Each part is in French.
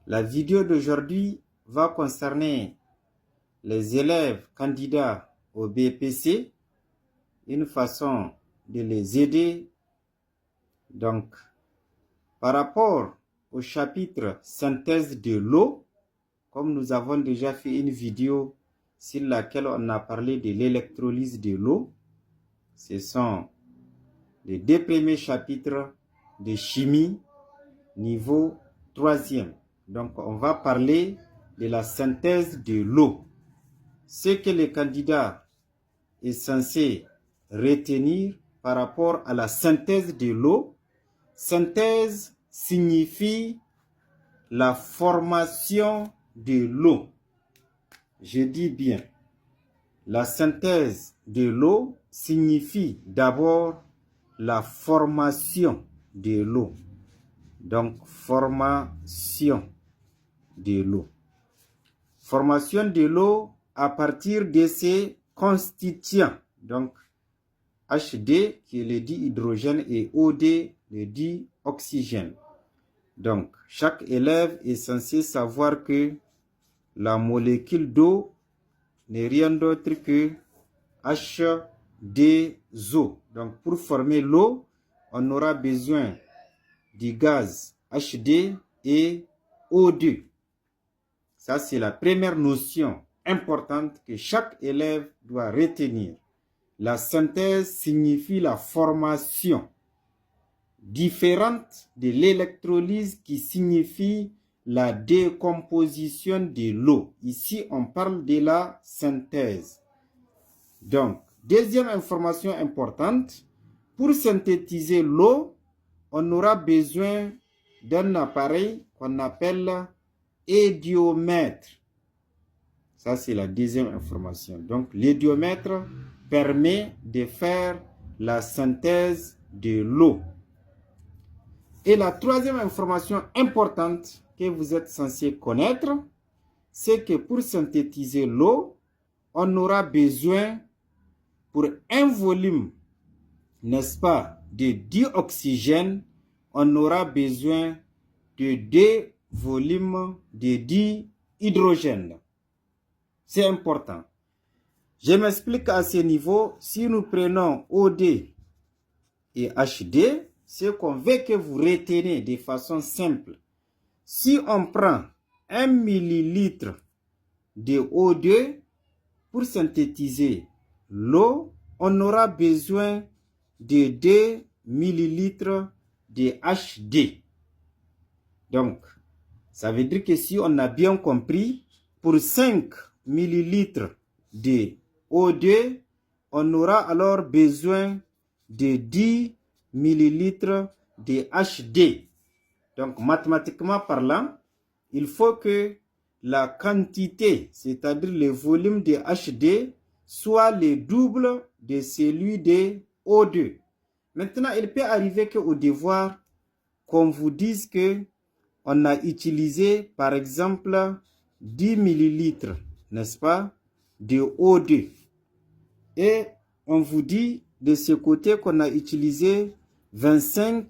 La vidéo d'aujourd'hui va concerner les élèves candidats au BPC, une façon de les aider. Donc, par rapport au chapitre synthèse de l'eau, comme nous avons déjà fait une vidéo sur laquelle on a parlé de l'électrolyse de l'eau, ce sont les deux premiers chapitres de chimie niveau 3e. Donc, on va parler de la synthèse de l'eau. Ce que le candidat est censé retenir par rapport à la synthèse de l'eau. Synthèse signifie la formation de l'eau. Je dis bien, la synthèse de l'eau signifie d'abord la formation de l'eau. Donc, formation de l'eau. Formation de l'eau à partir de ses constituants. Donc, HD qui est le dihydrogène et OD le dioxygène. Donc, chaque élève est censé savoir que la molécule d'eau n'est rien d'autre que H2O. Donc, pour former l'eau, on aura besoin du gaz HD et O2. Ça, c'est la première notion importante que chaque élève doit retenir. La synthèse signifie la formation différente de l'électrolyse qui signifie la décomposition de l'eau. Ici, on parle de la synthèse. Donc, deuxième information importante, pour synthétiser l'eau, on aura besoin d'un appareil qu'on appelle édiomètre. Ça, c'est la deuxième information. Donc, l'édiomètre permet de faire la synthèse de l'eau. Et la troisième information importante que vous êtes censé connaître, c'est que pour synthétiser l'eau, on aura besoin, pour un volume, n'est-ce pas, de dioxygène, on aura besoin de 2 volumes de dihydrogène. C'est important. Je m'explique à ce niveau. Si nous prenons OD et HD, ce qu'on veut que vous retenez de façon simple. Si on prend 1 millilitre de O2 pour synthétiser l'eau, on aura besoin de 2 millilitres de HD. Donc, ça veut dire que si on a bien compris, pour 5 millilitres de O2, on aura alors besoin de 10 millilitres de HD. Donc, mathématiquement parlant, il faut que la quantité, c'est-à-dire le volume de HD, soit le double de celui de O2. Maintenant, il peut arriver qu'au devoir, qu'on vous dise que on a utilisé, par exemple, 10 millilitres, n'est-ce pas, de O2. Et on vous dit de ce côté qu'on a utilisé 25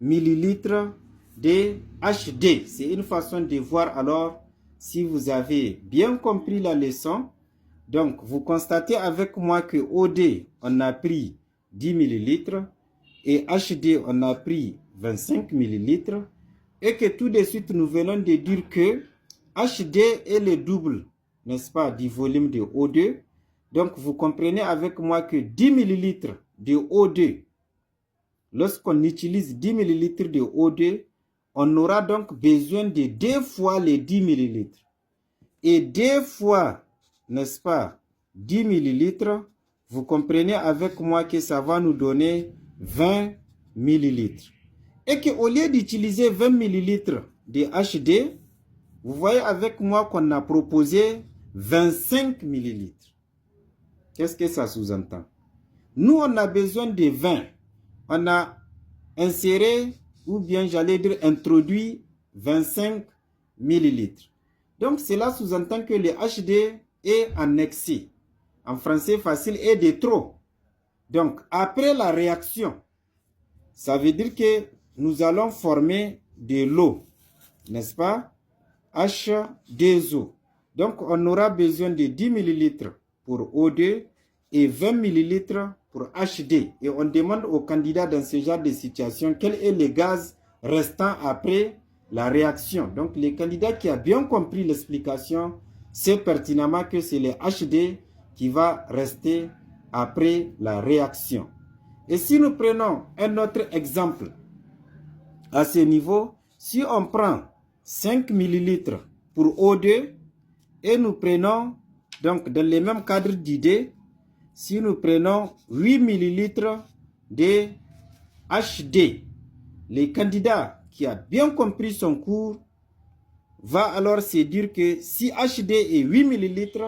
millilitres de HD. C'est une façon de voir alors si vous avez bien compris la leçon. Donc, vous constatez avec moi que OD, on a pris 10 millilitres et HD, on a pris 25 millilitres. Et que tout de suite, nous venons de dire que HD est le double, n'est-ce pas, du volume de O2. Donc, vous comprenez avec moi que 10 millilitres de O2, lorsqu'on utilise 10 millilitres de O2, on aura donc besoin de 2 fois les 10 millilitres. Et 2 fois, n'est-ce pas, 10 millilitres, vous comprenez avec moi que ça va nous donner 20 millilitres. Et qu'au lieu d'utiliser 20 millilitres de HD, vous voyez avec moi qu'on a proposé 25 millilitres. Qu'est-ce que ça sous-entend? Nous, on a besoin de 20. On a inséré, ou bien j'allais dire introduit 25 millilitres. Donc, cela sous-entend que le HD est en excès. En français facile, est de trop. Donc, après la réaction, ça veut dire que nous allons former de l'eau, n'est-ce pas? H2O. Donc, on aura besoin de 10 ml pour O2 et 20 ml pour HD. Et on demande au candidat dans ce genre de situation quel est le gaz restant après la réaction. Donc, le candidat qui a bien compris l'explication sait pertinemment que c'est le HD qui va rester après la réaction. Et si nous prenons un autre exemple à ce niveau, si on prend 5 ml pour O2 et nous prenons, donc dans le même cadre d'idée, si nous prenons 8 ml de HD, le candidat qui a bien compris son cours va alors se dire que si HD est 8 ml,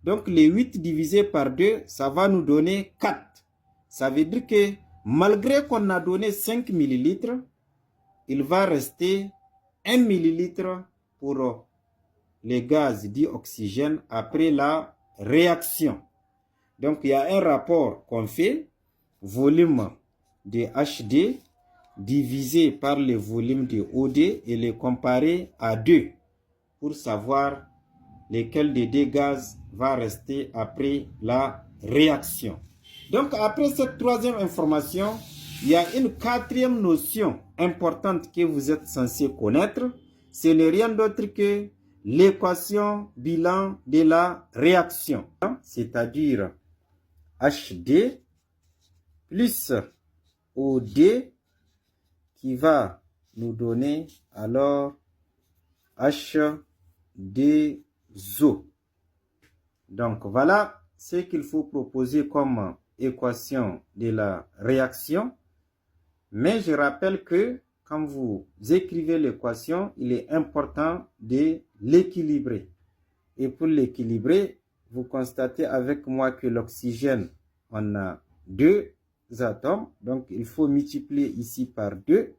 donc les 8 divisé par 2, ça va nous donner 4. Ça veut dire que malgré qu'on a donné 5 ml, il va rester 1 ml pour les gaz dit oxygène après la réaction. Donc, il y a un rapport qu'on fait, volume de HD divisé par le volume de OD et les comparer à 2 pour savoir lequel des deux gaz va rester après la réaction. Donc, après cette troisième information, il y a une quatrième notion importante que vous êtes censé connaître. Ce n'est rien d'autre que l'équation bilan de la réaction, c'est-à-dire HD plus OD qui va nous donner alors H2O. Donc voilà ce qu'il faut proposer comme équation de la réaction. Mais je rappelle que quand vous écrivez l'équation, il est important de l'équilibrer. Et pour l'équilibrer, vous constatez avec moi que l'oxygène, on a 2 atomes. Donc, il faut multiplier ici par 2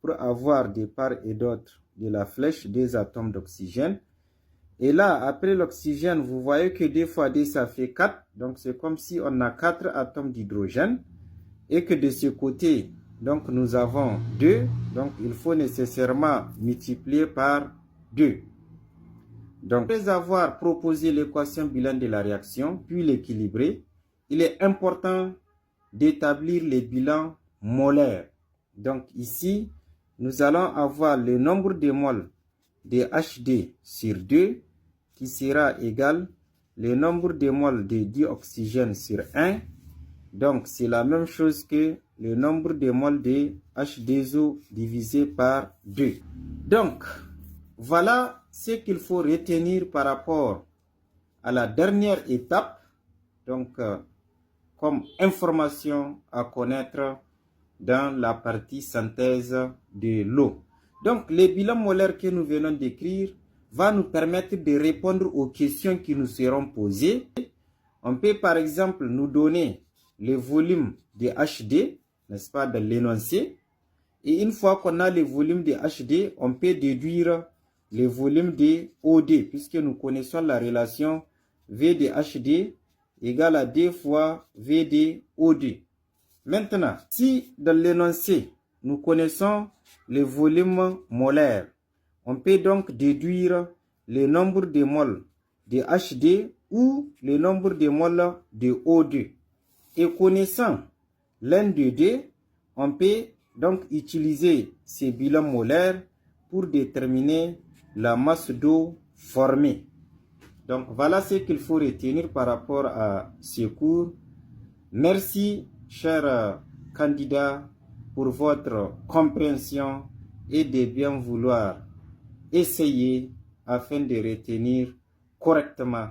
pour avoir de part et d'autre de la flèche des atomes d'oxygène. Et là, après l'oxygène, vous voyez que 2 fois 2, ça fait 4. Donc, c'est comme si on a 4 atomes d'hydrogène. Et que de ce côté, donc, nous avons 2. Donc, il faut nécessairement multiplier par 2. Donc, après avoir proposé l'équation bilan de la réaction, puis l'équilibrer, il est important d'établir les bilans molaires. Donc, ici, nous allons avoir le nombre de moles de HD sur 2 qui sera égal le nombre de moles de dioxygène sur 1. Donc, c'est la même chose que le nombre de moles de H2O divisé par 2. Donc, voilà ce qu'il faut retenir par rapport à la dernière étape. Donc, comme information à connaître dans la partie synthèse de l'eau. Donc, le bilan molaire que nous venons d'écrire va nous permettre de répondre aux questions qui nous seront posées. On peut par exemple nous donner le volume de HD, n'est-ce pas, dans l'énoncé. Et une fois qu'on a le volume de HD, on peut déduire le volume de OD, puisque nous connaissons la relation V de HD égale à 2 fois V de OD. Maintenant, si dans l'énoncé, nous connaissons le volume molaire, on peut donc déduire le nombre de moles de HD ou le nombre de moles de O2. Et connaissant l'un des deux, on peut donc utiliser ces bilans molaires pour déterminer la masse d'eau formée. Donc voilà ce qu'il faut retenir par rapport à ce cours. Merci, chers candidats, pour votre compréhension et de bien vouloir essayer afin de retenir correctement